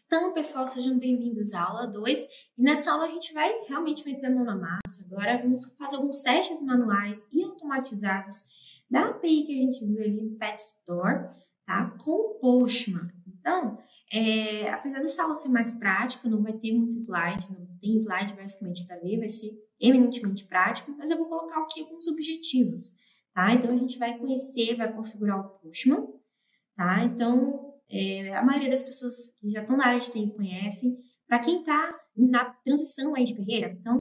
Então, pessoal, sejam bem-vindos à aula 2. E nessa aula a gente vai realmente meter a mão na massa. Agora vamos fazer alguns testes manuais e automatizados da API que a gente viu ali no Pet Store, tá? Com o Postman. Então, apesar dessa aula ser mais prática, não vai ter muito slide, não tem slide basicamente para ver, vai ser eminentemente prático, mas eu vou colocar aqui alguns objetivos, tá? Então, a gente vai conhecer, vai configurar o Postman, tá? Então, a maioria das pessoas que já estão na área de TI conhecem. Para quem está na transição aí de carreira, então,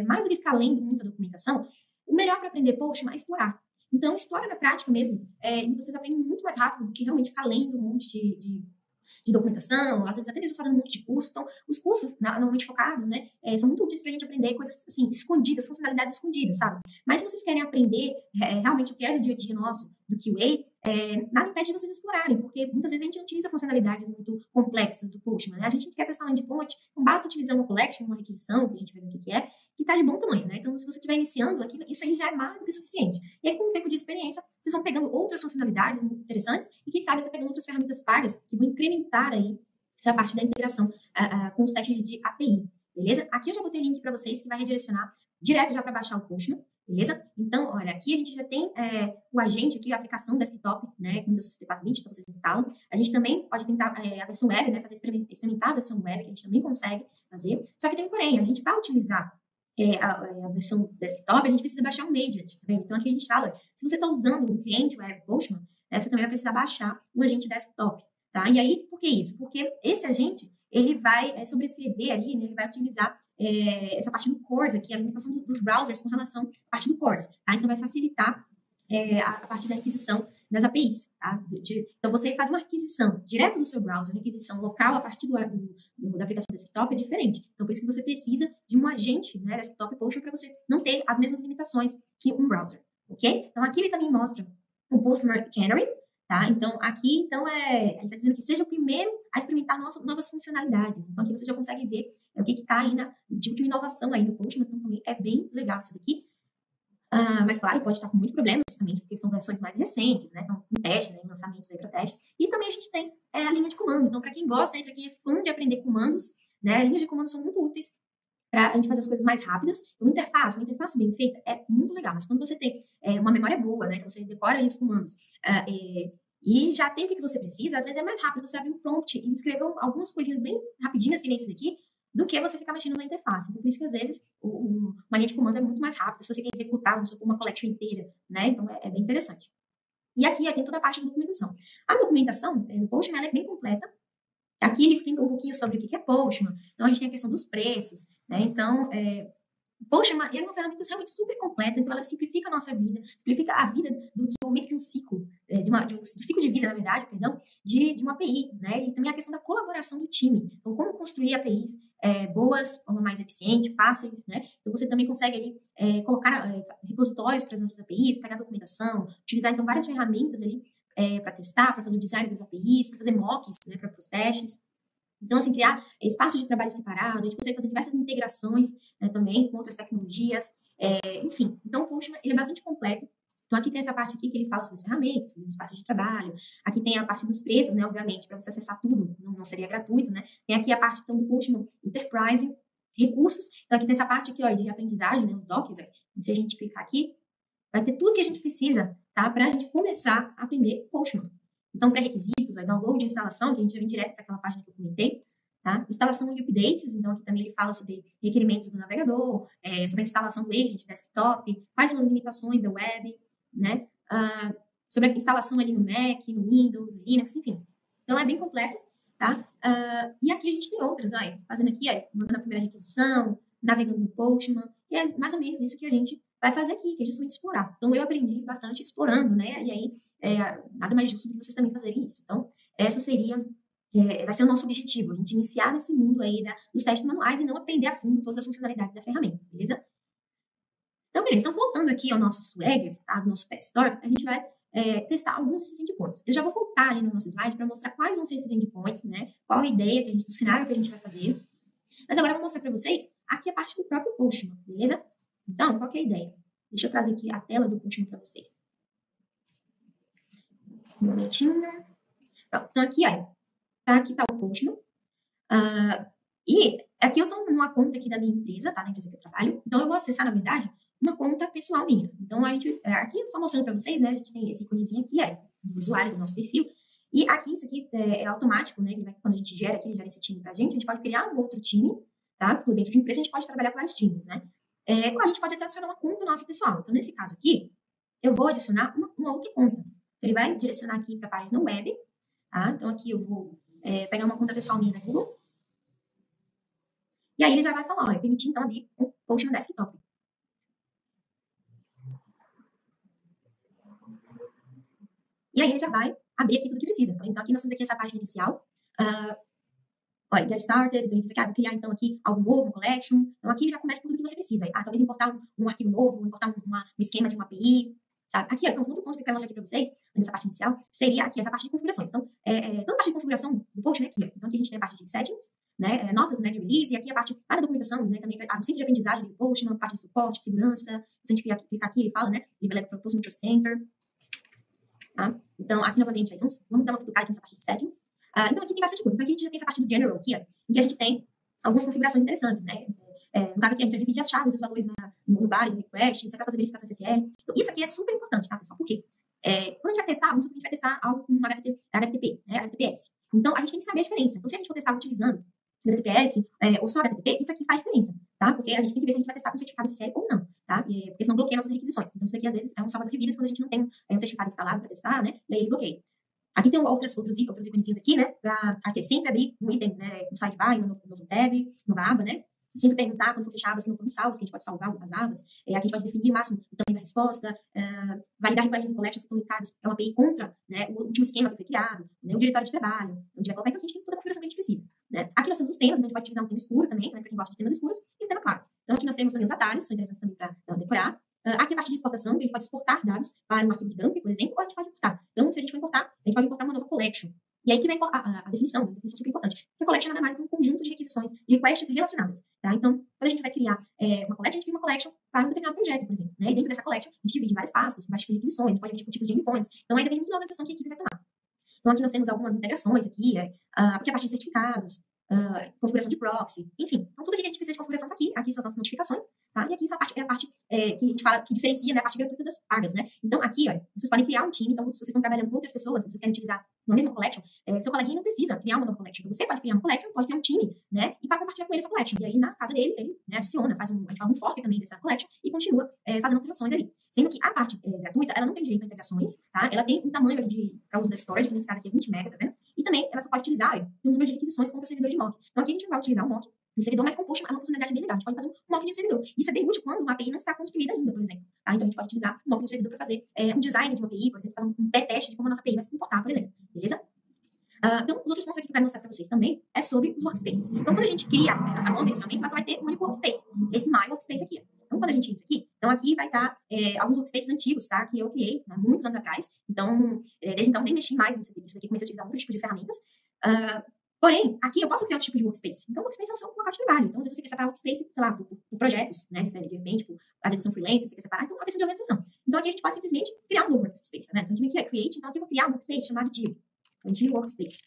mais do que ficar lendo muita documentação, o melhor para aprender Postman é explorar. Então, explora na prática mesmo, e vocês aprendem muito mais rápido do que realmente ficar lendo um monte de documentação, às vezes até mesmo fazendo um monte de curso. Então, os cursos, normalmente focados, né, são muito úteis para a gente aprender coisas, assim, escondidas, funcionalidades escondidas, sabe? Mas se vocês querem aprender realmente o que é do dia a dia nosso, do QA, nada impede de vocês explorarem, porque muitas vezes a gente não utiliza funcionalidades muito complexas do Postman, né? A gente quer testar um endpoint, não basta utilizar uma collection, uma requisição, que a gente vai ver o que é, que está de bom tamanho, né? Então, se você estiver iniciando, isso aí já é mais do que suficiente. E aí, com o tempo de experiência, vocês vão pegando outras funcionalidades muito interessantes e, quem sabe, até pegando outras ferramentas pagas que vão incrementar aí essa parte da integração com os testes de API, beleza? Aqui eu já botei o link para vocês que vai redirecionar direto já para baixar o Postman, beleza? Então, olha, aqui a gente já tem o agente aqui, a aplicação desktop, né, com Windows 6420, então vocês instalam. A gente também pode tentar a versão web, né, fazer experimentar a versão web, que a gente também consegue fazer. Só que tem um porém, a gente, para utilizar a versão desktop, a gente precisa baixar um agent, tá vendo? Então, aqui a gente fala, se você está usando um cliente web Postman, você também vai precisar baixar um agente desktop, tá? E aí, por que isso? Porque esse agente, ele vai sobrescrever ali, né, ele vai utilizar essa parte do CORS aqui, a limitação dos browsers com relação à parte do CORS, tá? Então, vai facilitar a parte da requisição das APIs, tá? Então, você faz uma requisição direto do seu browser, uma requisição local a partir da aplicação desktop é diferente. Então, por isso que você precisa de um agente, né, desktop Postman para você não ter as mesmas limitações que um browser, ok? Então, aqui ele também mostra o Postman Canary, tá? Então, aqui, ele está dizendo que seja o primeiro a experimentar novas funcionalidades. Então, aqui você já consegue ver o que está aí de última inovação aí no Postman. Então, também é bem legal isso daqui. Mas, claro, pode estar com muito problema, justamente porque são versões mais recentes, né? Então, em teste, né? Em lançamentos aí para teste. E também a gente tem a linha de comando. Então, para quem gosta, para quem é fã de aprender comandos, né? Linhas de comando são muito úteis para a gente fazer as coisas mais rápidas. Uma interface bem feita é muito legal, mas quando você tem uma memória boa, né? Então, você decora aí os comandos e já tem o que você precisa, às vezes é mais rápido você abrir um prompt e escrever algumas coisinhas bem rapidinhas, que nem isso daqui, do que você ficar mexendo na interface. Então, por isso que, às vezes, uma linha de comando é muito mais rápida, se você quer executar uma collection inteira, né? Então, é bem interessante. E aqui, tem toda a parte da documentação. A documentação no Postman, ela é bem completa. Aqui ele explica um pouquinho sobre o que é Postman. Então, a gente tem a questão dos preços, né? Então, Postman é uma ferramenta realmente super completa, então ela simplifica a nossa vida, simplifica a vida do desenvolvimento de um ciclo, do ciclo de vida, na verdade, perdão, de uma API, né? E também a questão da colaboração do time. Então, como construir APIs boas, de forma mais eficiente, fáceis, né? Então, você também consegue ali colocar repositórios para as nossas APIs, pegar documentação, utilizar, então, várias ferramentas ali para testar, para fazer o design das APIs, para fazer mocks, né, para os testes. Então, assim, criar espaços de trabalho separado, a gente consegue fazer diversas integrações, né, também com outras tecnologias, enfim. Então, o Postman, ele é bastante completo. Então, aqui tem essa parte aqui que ele fala sobre as ferramentas, sobre os espaços de trabalho. Aqui tem a parte dos preços, né, obviamente, para você acessar tudo, não seria gratuito, né. Tem aqui a parte, então, do Postman Enterprise, recursos. Então, aqui tem essa parte aqui, ó, de aprendizagem, né, os docs. Então, se a gente clicar aqui, vai ter tudo que a gente precisa, tá, para a gente começar a aprender Postman. Então, pré-requisitos, download e instalação, que a gente já vem direto para aquela página que eu comentei, tá? Instalação e updates, então aqui também ele fala sobre requerimentos do navegador, sobre a instalação do agent desktop, quais são as limitações da web, né? Sobre a instalação ali no Mac, no Windows, no Linux, enfim. Então, é bem completo, tá? E aqui a gente tem outras, fazendo aqui, mandando a primeira requisição, navegando no Postman, e é mais ou menos isso que a gente vai fazer aqui, que é justamente explorar. Então, eu aprendi bastante explorando, né? E aí, nada mais justo do que vocês também fazerem isso. Então, essa vai ser o nosso objetivo, a gente iniciar nesse mundo aí dos testes manuais e não aprender a fundo todas as funcionalidades da ferramenta, beleza? Então, beleza. Então, voltando aqui ao nosso Swagger, tá? Do nosso Pet Store, a gente vai testar alguns desses endpoints. Eu já vou voltar ali no nosso slide para mostrar quais vão ser esses endpoints, né? Qual a ideia do cenário que a gente vai fazer. Mas agora eu vou mostrar para vocês aqui a parte do próprio Postman, beleza? Então, qual que é a ideia? Deixa eu trazer aqui a tela do Postman para vocês. Um momentinho. Pronto, então aqui, aqui está o Postman. E aqui eu estou numa conta aqui da minha empresa, tá? Da empresa que eu trabalho. Então, eu vou acessar, na verdade, uma conta pessoal minha. Então, aqui eu só mostrando para vocês, né? A gente tem esse iconezinho aqui, do usuário do nosso perfil. E aqui, isso aqui é automático, né? Quando a gente gera aqui, ele gera esse time pra gente pode criar um outro time, tá? Por dentro de empresa, a gente pode trabalhar com vários times, né? Ou a gente pode até adicionar uma conta nossa pessoal. Então, nesse caso aqui, eu vou adicionar uma outra conta. Então, ele vai direcionar aqui para a página web, tá? Então, aqui eu vou pegar uma conta pessoal minha da Google. E aí ele já vai falar, permitir então abrir o post no desktop. E aí ele já vai abrir aqui tudo que precisa. Então aqui nós temos aqui essa página inicial. Get started, então ele diz aqui, vou criar então aqui algo novo, um collection. Então aqui ele já começa com tudo que você precisa. Talvez importar um arquivo novo, importar um esquema de uma API, sabe? Aqui, pronto, outro ponto que eu quero mostrar aqui para vocês, nessa parte inicial, seria aqui essa parte de configurações. Então, toda a parte de configuração do post, né, aqui. Então aqui a gente tem a parte de settings, né, notas, né, de release, e aqui a parte da documentação, né, também o ciclo de aprendizagem do post, uma parte de suporte, segurança. Se a gente clicar aqui, ele fala, né, ele vai levar para o Post Control Center. Tá? Então, aqui novamente, vamos dar uma cutucada aqui nessa parte de settings. Então, aqui tem bastante coisa. Então, aqui a gente já tem essa parte do general aqui, em que a gente tem algumas configurações interessantes, né? No caso aqui, a gente já divide as chaves, os valores no body, no request, isso é para fazer verificação SSL. Então, isso aqui é super importante, tá, pessoal? Por quê? Quando a gente vai testar, vamos supor que a gente vai testar algo com HTTP, né? HTTPS. Então, a gente tem que saber a diferença. Então, se a gente for testar utilizando HTTPS ou só HTTP, isso aqui faz diferença, tá? Porque a gente tem que ver se a gente vai testar com certificado SSL ou não, tá? Porque senão bloqueia nossas requisições. Então, isso aqui, às vezes, é um salvador de vidas quando a gente não tem um certificado instalado para testar, né? E aí ele bloqueia. Aqui tem outros íconezinhos aqui, né? Para sempre abrir um item, né? Um sidebar, um novo tab, nova aba, né? Sempre perguntar quando for fechar abas, se não foram salvos, que a gente pode salvar as abas. Aqui a gente pode definir o máximo o tamanho da resposta, validar requests e collections que estão linkadas para uma API contra, né, o último esquema que foi criado, né, o diretório de trabalho, onde vai colocar. Então, aqui a gente tem toda a configuração que a gente precisa. Né? Aqui nós temos os temas, então a gente pode utilizar um tema escuro também para quem gosta de temas escuros, e um tema claro. Então, aqui nós temos também os atalhos, que são interessantes também para decorar. Aqui a parte de exportação, que a gente pode exportar dados para um arquivo de dump, por exemplo, ou a gente pode importar. Então, se a gente for importar, a gente pode importar uma nova collection. E aí que vem a definição, uma definição super importante. Que a collection é nada mais do que um conjunto de requisições, de requests relacionadas. Tá? Então, quando a gente vai criar uma collection, a gente cria uma collection para um determinado projeto, por exemplo. Né? E dentro dessa collection, a gente divide em várias pastas, vários tipos de requisições, a gente pode dividir por tipos de endpoints. Então, aí depende muito da organização que a equipe vai tomar. Então, aqui nós temos algumas integrações aqui, aqui a parte de certificados, configuração de proxy, enfim. Então, tudo que a gente precisa de configuração está aqui. Aqui são as nossas notificações, tá? E aqui essa parte é a parte que a gente fala, que diferencia, né, a parte gratuita das pagas, né? Então, aqui, vocês podem criar um time. Então, se vocês estão trabalhando com outras pessoas, se vocês querem utilizar uma mesma collection, seu coleguinha não precisa criar uma nova collection. Então, você pode criar uma collection, pode criar um time, né? E para compartilhar com ele essa collection. E aí, na casa dele, ele, né, adiciona, a gente faz um fork também dessa collection e continua fazendo alterações ali. Sendo que a parte gratuita, ela não tem direito a integrações, tá? Ela tem um tamanho ali para uso da storage, que nesse caso aqui é 20 MB, tá vendo? E também ela só pode utilizar um número de requisições contra o servidor de mock. Então aqui a gente vai utilizar o mock do servidor, mas composto é uma funcionalidade bem legal. A gente pode fazer um mock de um servidor. Isso é bem útil quando uma API não está construída ainda, por exemplo. Tá? Então a gente pode utilizar o mock do servidor para fazer um design de uma API, por exemplo, fazer um pré-teste de como a nossa API vai se comportar, por exemplo. Beleza? Então, os outros pontos aqui que eu quero mostrar para vocês também é sobre os workspaces. Então, quando a gente cria a nossa conta, inicialmente, ela só vai ter um único workspace. Esse My Workspace aqui. Então, quando a gente entra aqui, então aqui vai estar alguns workspaces antigos, tá? Que eu criei muitos anos atrás. Então, desde então, nem mexi mais nisso aqui. Comecei a utilizar outro tipo de ferramentas. Porém, aqui eu posso criar outro tipo de workspace. Então, o workspace é só uma parte de trabalho. Então, às vezes você quer separar o workspace, sei lá, por projetos, né? De repente, às vezes são freelancers, você quer separar. Então, é uma questão de organização. Então, aqui a gente pode simplesmente criar um novo workspace, né? Então, a gente vem aqui, Create. Então, aqui eu vou criar um workspace chamado de Workspace.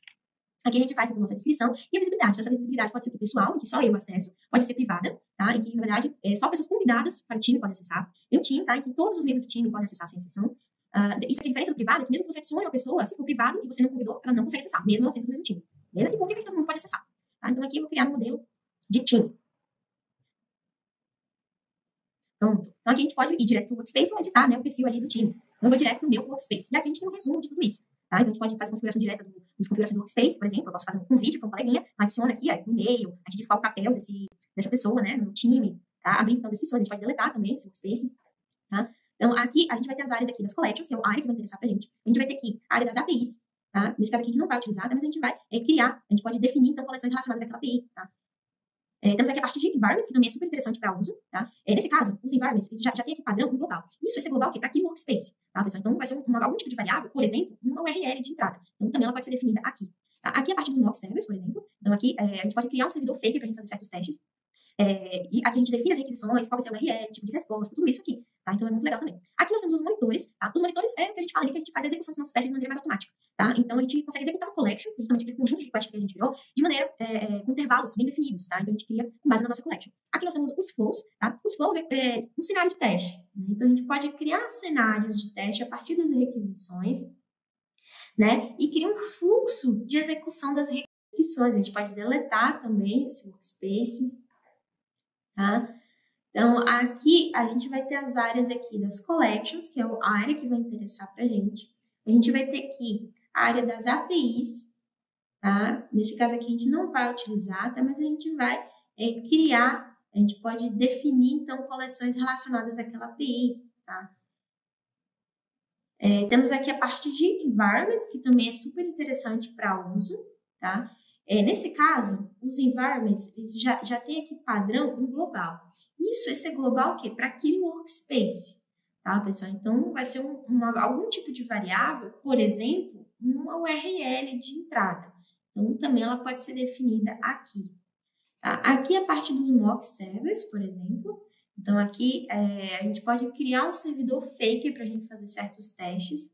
Aqui a gente faz a nossa descrição e a visibilidade. Então, essa visibilidade pode ser pessoal, em que só eu acesso, pode ser privada, tá? Em que, na verdade, só pessoas convidadas para o time podem acessar. Tem um time, tá? Em que todos os membros do time podem acessar sem exceção. Isso é a diferença do privado, é que mesmo que você adicione uma pessoa, se for privado e você não convidou, ela não consegue acessar, mesmo ela sendo do mesmo time. Beleza? E pública que todo mundo pode acessar. Tá? Então, aqui eu vou criar um modelo de time. Pronto. Então, aqui a gente pode ir direto para o Workspace ou editar, né, o perfil ali do time. Então, eu vou direto para o meu Workspace. E aqui a gente tem um resumo de tudo isso. Tá? Então, a gente pode fazer configuração direta das configurações do Workspace, por exemplo. Eu posso fazer um convite para um coleguinha, adiciona aqui o e-mail, a gente diz qual o papel dessa pessoa, né, no time, tá? Abrir, então, descrições. A gente pode deletar também esse Workspace, tá? Então, aqui a gente vai ter as áreas aqui das collections, que é a área que vai interessar pra gente. A gente vai ter aqui a área das APIs, tá? Nesse caso aqui a gente não vai utilizar, mas a gente vai criar, a gente pode definir, então, coleções relacionadas àquela API, tá? Temos aqui a parte de environments, que também é super interessante para uso, tá? Nesse caso, os environments, já tem aqui padrão global. Isso vai ser global para aquele workspace, tá, pessoal? Então, vai ser algum tipo de variável, por exemplo, uma URL de entrada. Então, também ela pode ser definida aqui. Tá? Aqui é a parte dos mock servers, por exemplo. Então, aqui a gente pode criar um servidor fake para a gente fazer certos testes. E aqui a gente define as requisições, qual vai ser o URL, tipo de resposta, tudo isso aqui, tá? Então é muito legal também. Aqui nós temos os monitores, tá? Os monitores é o que a gente fala ali, que a gente faz a execução dos nossos testes de maneira mais automática, tá? Então a gente consegue executar um collection, justamente aquele conjunto de requests que a gente criou, de maneira com intervalos bem definidos, tá? Então a gente cria com base na nossa collection. Aqui nós temos os flows, tá? Os flows é um cenário de teste, né? Então a gente pode criar cenários de teste a partir das requisições, né? E cria um fluxo de execução das requisições. A gente pode deletar também esse workspace, tá? Então, aqui a gente vai ter as áreas aqui das collections, que é a área que vai interessar para a gente. A gente vai ter aqui a área das APIs, tá? Nesse caso aqui a gente não vai utilizar, tá? Mas a gente vai criar, a gente pode definir, então, coleções relacionadas àquela API, tá? Temos aqui a parte de environments, que também é super interessante para uso, tá? Nesse caso, os environments, eles já tem aqui padrão um global. Esse é global o quê? Para aquele workspace, tá, pessoal? Então, vai ser algum tipo de variável, por exemplo, uma URL de entrada. Então, também ela pode ser definida aqui. Tá? Aqui a parte dos mock servers, por exemplo. Então, aqui a gente pode criar um servidor fake para a gente fazer certos testes.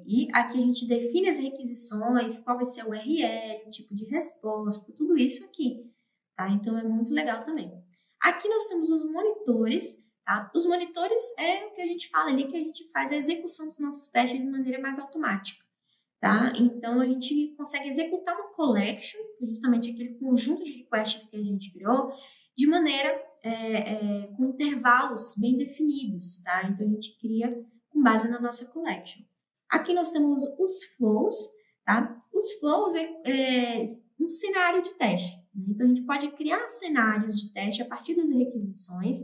E aqui a gente define as requisições, qual vai ser o URL, tipo de resposta, tudo isso aqui, tá? Então, é muito legal também. Aqui nós temos os monitores, tá? Os monitores é o que a gente fala ali, que a gente faz a execução dos nossos testes de maneira mais automática, tá? Então, a gente consegue executar uma collection, justamente aquele conjunto de requests que a gente criou, de maneira com intervalos bem definidos, tá? Então, a gente cria com base na nossa collection. Aqui nós temos os flows, tá? Os flows é um cenário de teste, né? Então, a gente pode criar cenários de teste a partir das requisições,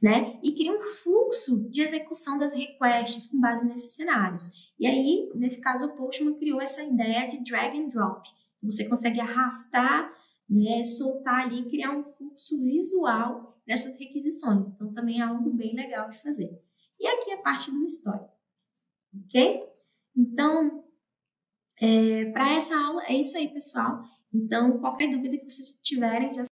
né? E cria um fluxo de execução das requests com base nesses cenários. E aí, nesse caso, o Postman criou essa ideia de drag and drop. Você consegue arrastar, né, soltar ali, criar um fluxo visual dessas requisições. Então, também é algo bem legal de fazer. E aqui a parte do histórico, ok? Então, para essa aula é isso aí, pessoal. Então, qualquer dúvida que vocês tiverem, já